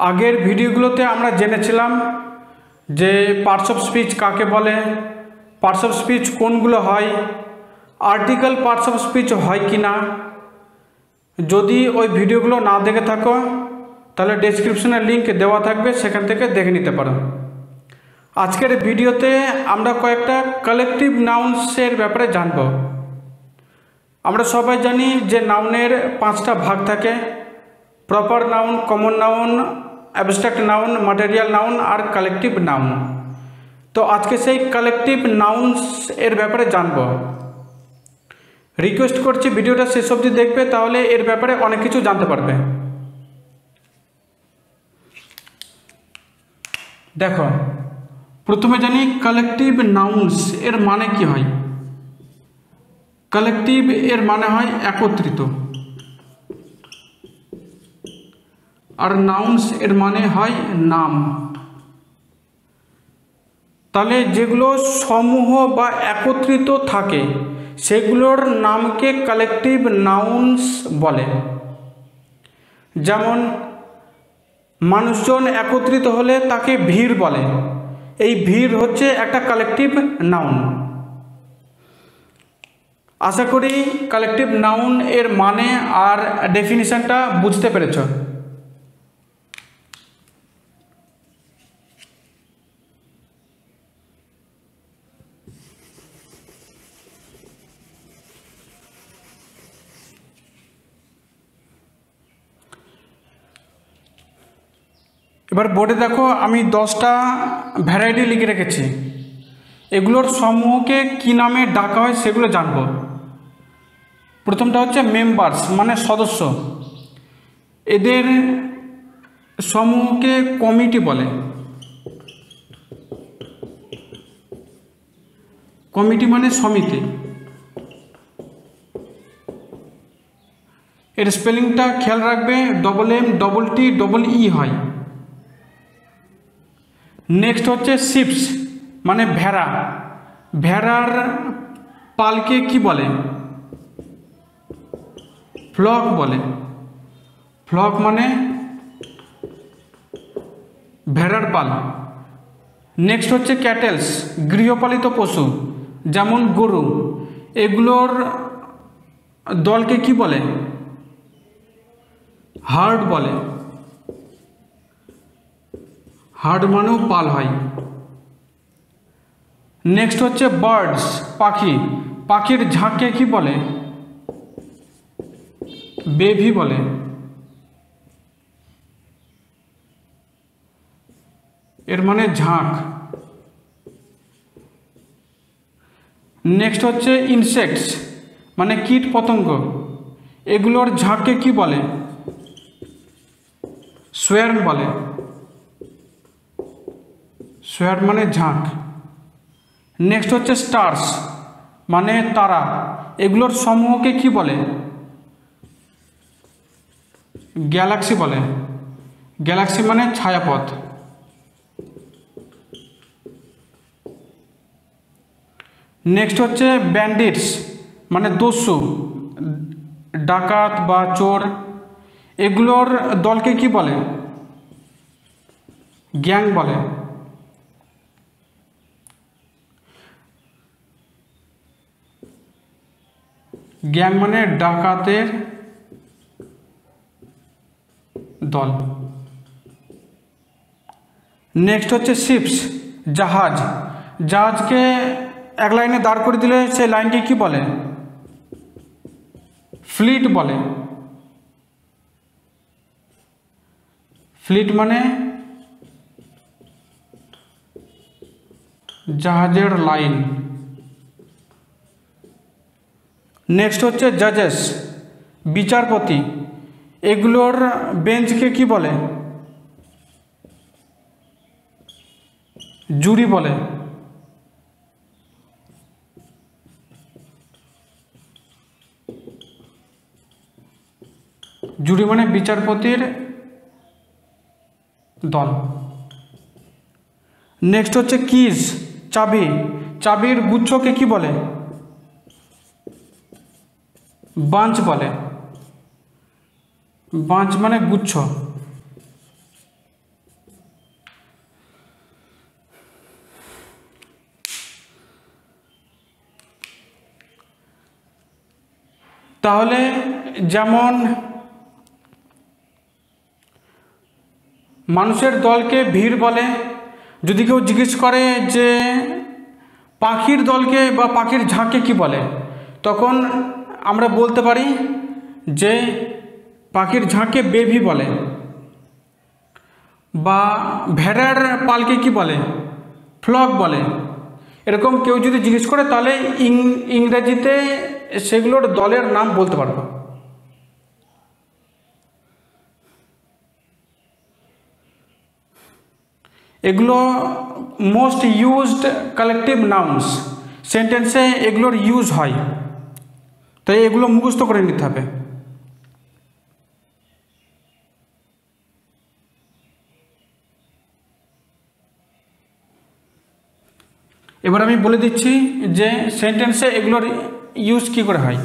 আগের ভিডিওগুলোতে আমরা জেনেছিলাম যে পার্টস অফ স্পিচ কাকে বলে, পার্টস অফ স্পিচ কোনগুলো হয়, আর্টিকেল পার্টস অফ স্পিচ হয় কি না। যদি ওই ভিডিওগুলো না দেখে থাকো তাহলে ডেসক্রিপশনে লিংক দেওয়া থাকবে, সেখান থেকে দেখে নিতে পারো। আজকের ভিডিওতে আমরা কয়েকটা কালেকটিভ নাউন্সের ব্যাপারে জানব। আমরা সবাই জানি যে নাউনের 5টা ভাগ থাকে: proper noun, common noun, abstract noun, material noun আর কালেকটিভ নাউন। তো আজকে সেই কালেকটিভ নাউন্স এর ব্যাপারে জানব। রিকোয়েস্ট করছি ভিডিওটা শেষ অবধি দেখবে, তাহলে এর ব্যাপারে অনেক কিছু জানতে পারবে। দেখো, প্রথমে জানি কালেকটিভ নাউন্স এর মানে কি হয়। কালেকটিভ এর মানে হয় একত্রিত, আর নাউন্স এর মানে হয় নাম। তাহলে যেগুলো সমূহ বা একত্রিত থাকে সেগুলোর নামকে কালেকটিভ নাউন্স বলে। যেমন মানুষজন একত্রিত হলে তাকে ভিড় বলে। এই ভিড় হচ্ছে একটা কালেকটিভ নাউন। আশা করি কালেকটিভ নাউন এর মানে আর ডেফিনিশনটা বুঝতে পেরেছ। এবার বোর্ডে দেখো, আমি 10টা ভ্যারাইটি লিখে রেখেছি। এগুলোর সমূহকে কি নামে ডাকা হয় সেগুলো জানব। প্রথমটা হচ্ছে মেম্বার্স, মানে সদস্য। এদের সমূহকে কমিটি বলে। কমিটি মানে সমিতি। এর স্পেলিংটা খেয়াল রাখবে, MMTTE হয়। নেক্সট হচ্ছে শিপস, মানে ভেড়া। ভেড়ার পালকে কি বলে? ফ্লক বলে। ফ্লক মানে ভেড়ার পাল। নেক্সট হচ্ছে ক্যাটেলস, গৃহপালিত পশু, যেমন গরু। এগুলোর দলকে কি বলে? হার্ড বলে। হার্ড মানেও পাল হয়। নেক্সট হচ্ছে বার্ডস, পাখি। পাখির ঝাঁককে কি বলে? বেভি বলে। এর মানে ঝাঁক। নেক্সট হচ্ছে ইনসেক্টস, মানে কীট পতঙ্গ। এগুলোর ঝাঁককে কি বলে? সোয়ার্ম বলে। সোয়ার্ম মানে ঝাঁক। নেক্সট হচ্ছে স্টার্স, মানে তারা। এগুলোর সমূহকে কি বলে? গ্যালাক্সি বলে। গ্যালাক্সি মানে ছায়াপথ। নেক্সট হচ্ছে ব্যান্ডিটস, মানে দস্যু, ডাকাত বা চোর। এগুলোর দলকে কি বলে? গ্যাং বলে। গ্যাং মানে ডাকাতের দল। নেক্সট হচ্ছে শিপস, জাহাজ। জাহাজকে এক লাইনে দাঁড় করে দিলে সেই লাইনকে কি বলে? ফ্লিট বলে। ফ্লিট মানে জাহাজের লাইন। নেক্সট হচ্ছে জাজেস, বিচারপতি। এগুলোর বেঞ্চকে কি বলে? জুরি বলে। জুরি মানে বিচারপতির দল। নেক্সট হচ্ছে কিজ, চাবি। চাবির গুচ্ছকে কি বলে? বাঞ্চ বলে। বাঞ্চ মানে গুচ্ছ। তাহলে যেমন মানুষের দলকে ভিড় বলে। যদি কেউ জিজ্ঞেস করে যে পাখির দলকে বা পাখির ঝাঁককে কি বলে, তখন আমরা বলতে পারি যে পাখির ঝাঁককে বেভি বলে। বা ভেড়ার পালকে কি বলে, ফ্লক বলে। এরকম কেউ যদি জিজ্ঞেস করে তাহলে ইংরেজিতে সেগুলোর দলের নাম বলতে পারবো। এগুলো মোস্ট ইউজড কালেকটিভ নাউন্স, সেন্টেন্সে এগুলোর ইউজ হয়, তাই এগুলো মুখস্থ করে নিতে হবে। এবার আমি বলে দিচ্ছি যে সেন্টেন্সে এগুলোর ইউজ কি করে হয়।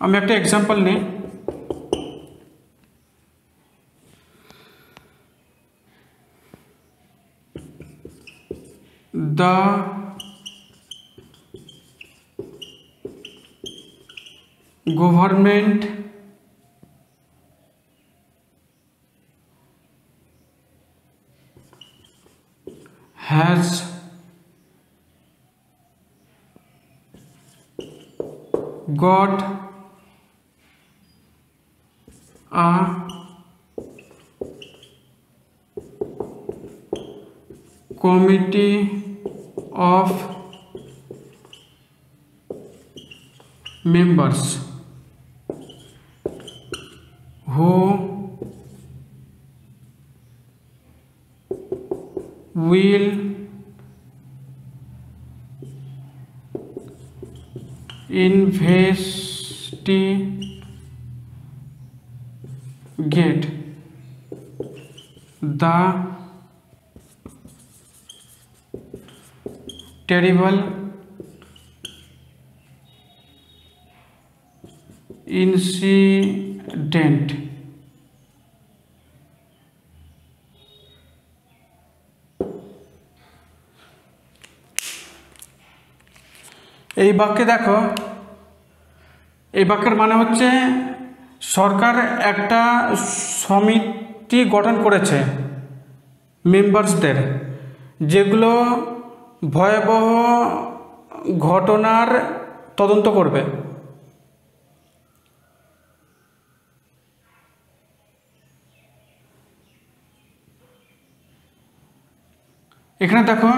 আমি একটা এক্সাম্পল নিই। The government has got a committee of members who will investigate the terrible incident এই বাক্যে দেখো, এই বাক্যের মানে হচ্ছে সরকার একটা সমিতি গঠন করেছে মেম্বার্সদের, যেগুলো ভয়াবহ ঘটনার তদন্ত করবে। এখানে দেখো,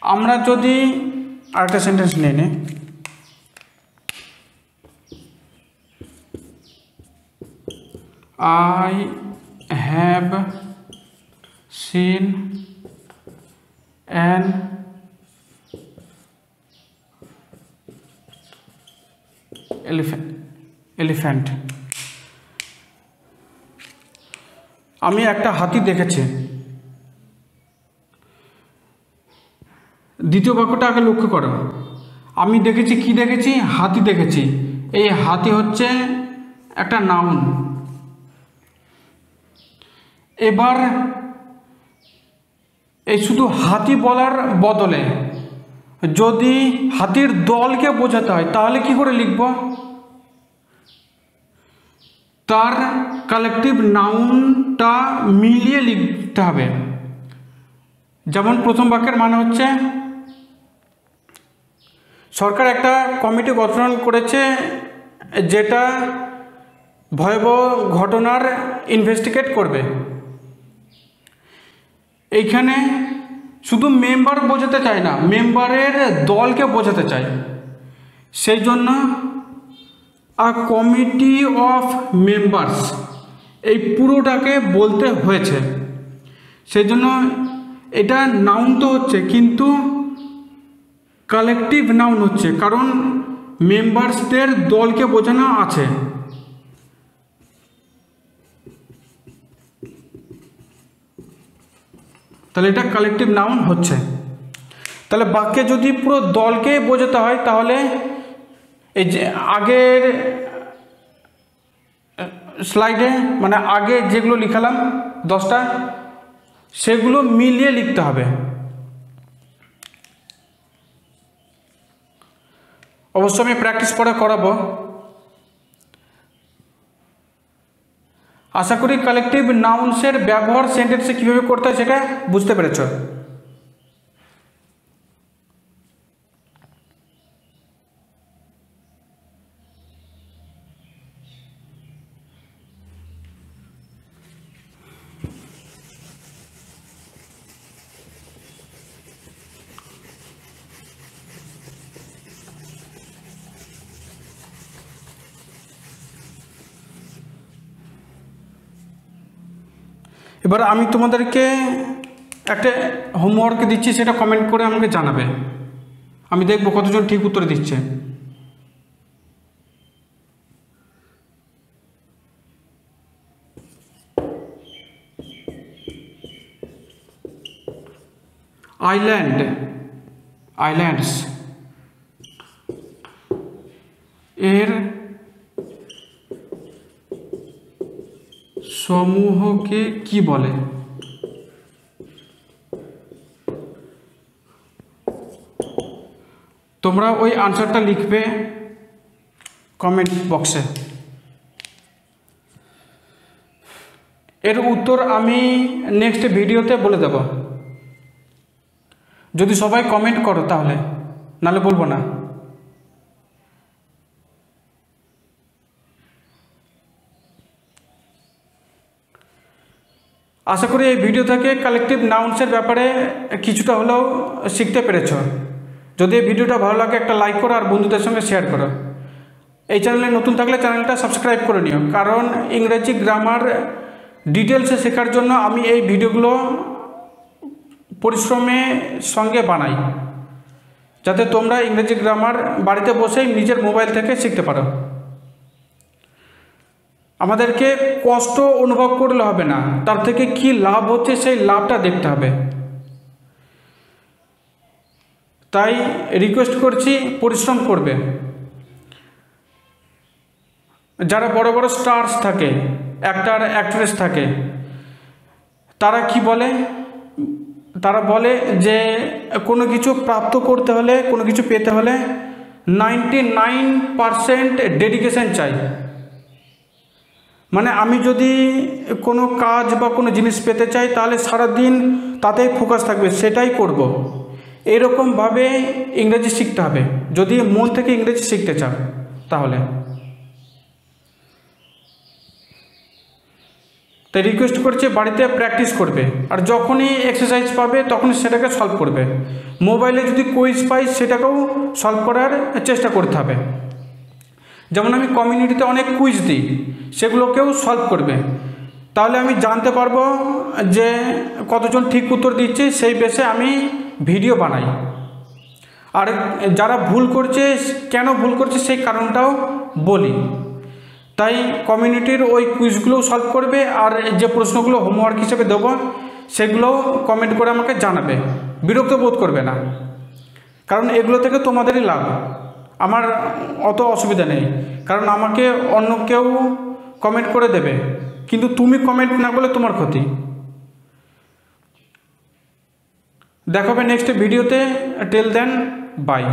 আমরা যদি আরেকটা সেন্টেন্স নিয়ে নিই, I have seen an elephant. আমি একটা হাতি দেখেছি। দ্বিতীয় বাক্যটা আগে লক্ষ্য করো। আমি দেখেছি, কি দেখেছি? হাতি দেখেছি। এই হাতি হচ্ছে একটা নাউন। এবার এই শুধু হাতি বলার বদলে যদি হাতির দলকে বোঝাতে হয় তাহলে কি করে লিখব? তার কালেকটিভ নাউনটা মিলিয়ে লিখতে হবে। যেমন প্রথম বাক্যের মানে হচ্ছে সরকার একটা কমিটি গঠন করেছে যেটা ভয়াবহ ঘটনার ইনভেস্টিগেট করবে। এইখানে শুধু মেম্বার বোঝাতে চাই না, মেম্বারের দলকে বোঝাতে চাই। সেই জন্য আ কমিটি অফ মেম্বার্স এই পুরোটাকে বলতে হয়েছে। সেই জন্য এটা নাউন তো হচ্ছে, কিন্তু কালেকটিভ নাউন হচ্ছে, কারণ মেম্বার্সদের দলকে বোঝানো আছে। তাহলে এটা কালেকটিভ নাউন হচ্ছে। তাহলে বাক্যে যদি পুরো দলকে বোঝাতে হয় তাহলে এই যে আগের স্লাইডে মানে আগে যেগুলো লিখালাম 10টা সেগুলো মিলিয়ে লিখতে হবে। অবশ্য আমি প্র্যাকটিস পরে করাবো। আশা করি কালেকটিভ নাউন্সের ব্যবহার সেন্টেন্সে কীভাবে করতে হয় সেটা বুঝতে পেরেছ। এবার আমি তোমাদেরকে একটা হোমওয়ার্ক দিচ্ছি, সেটা কমেন্ট করে আমাকে জানাবে। আমি দেখব কতজন ঠিক উত্তর দিচ্ছে। আইল্যান্ড, আইল্যান্ডস এর সমূহকে কি বলে? তোমরা ওই আনসারটা লিখবে কমেন্ট বক্সে। এর উত্তর আমি নেক্সট ভিডিওতে বলে দেব, যদি সবাই কমেন্ট করো তাহলে, নাহলে বলবো না। আশা করি এই ভিডিও থেকে কালেকটিভ নাউন্সের ব্যাপারে কিছুটা হলেও শিখতে পেরেছ। যদি এই ভিডিওটা ভালো লাগে একটা লাইক করো আর বন্ধুদের সঙ্গে শেয়ার করো। এই চ্যানেলে নতুন থাকলে চ্যানেলটা সাবস্ক্রাইব করে নিও, কারণ ইংরেজি গ্রামার ডিটেলসে শেখার জন্য আমি এই ভিডিওগুলো পরিশ্রমের সঙ্গে বানাই, যাতে তোমরা ইংরেজি গ্রামার বাড়িতে বসেই নিজের মোবাইল থেকে শিখতে পারো। আমাদেরকে কষ্ট অনুভব করলে হবে না, তার থেকে কি লাভ হচ্ছে সেই লাভটা দেখতে হবে। তাই রিকোয়েস্ট করছি, পরিশ্রম করবে। যারা বড় বড় স্টার্স থাকে, অ্যাক্টর অ্যাক্ট্রেস থাকে, তারা কি বলে? তারা বলে যে কোনো কিছু প্রাপ্ত করতে হলে, কোনো কিছু পেতে হলে 99% ডেডিকেশন চাই। মানে আমি যদি কোনো কাজ বা কোনো জিনিস পেতে চাই তাহলে সারাদিন তাতেই ফোকাস থাকবে, সেটাই করব। এরকমভাবে ইংরেজি শিখতে হবে যদি মন থেকে ইংরেজি শিখতে চাও। তাহলে তাই রিকোয়েস্ট করছে বাড়িতে প্র্যাকটিস করবে, আর যখনই এক্সারসাইজ পাবে তখনই সেটাকে সলভ করবে। মোবাইলে যদি কুইজ পাই সেটাকেও সলভ করার চেষ্টা করতে হবে। যেমন আমি কমিউনিটিতে অনেক কুইজ দিই, সেগুলোকেও সলভ করবে। তাহলে আমি জানতে পারবো যে কতজন ঠিক উত্তর দিচ্ছে, সেই বেসে আমি ভিডিও বানাই। আর যারা ভুল করছে, কেন ভুল করছে সেই কারণটাও বলি। তাই কমিউনিটির ওই কুইজগুলোও সলভ করবে, আর যে প্রশ্নগুলো হোমওয়ার্ক হিসেবে দেবো সেগুলোও কমেন্ট করে আমাকে জানাবে। বিরক্ত বোধ করবে না, কারণ এগুলো থেকে তোমাদেরই লাভ, আমার অত অসুবিধা নেই। কারণ আমাকে অন্য কেউ কমেন্ট করে দেবে, কিন্তু তুমি কমেন্ট না করলে তোমার ক্ষতি। দেখাবে নেক্সট ভিডিওতে। Till then, by.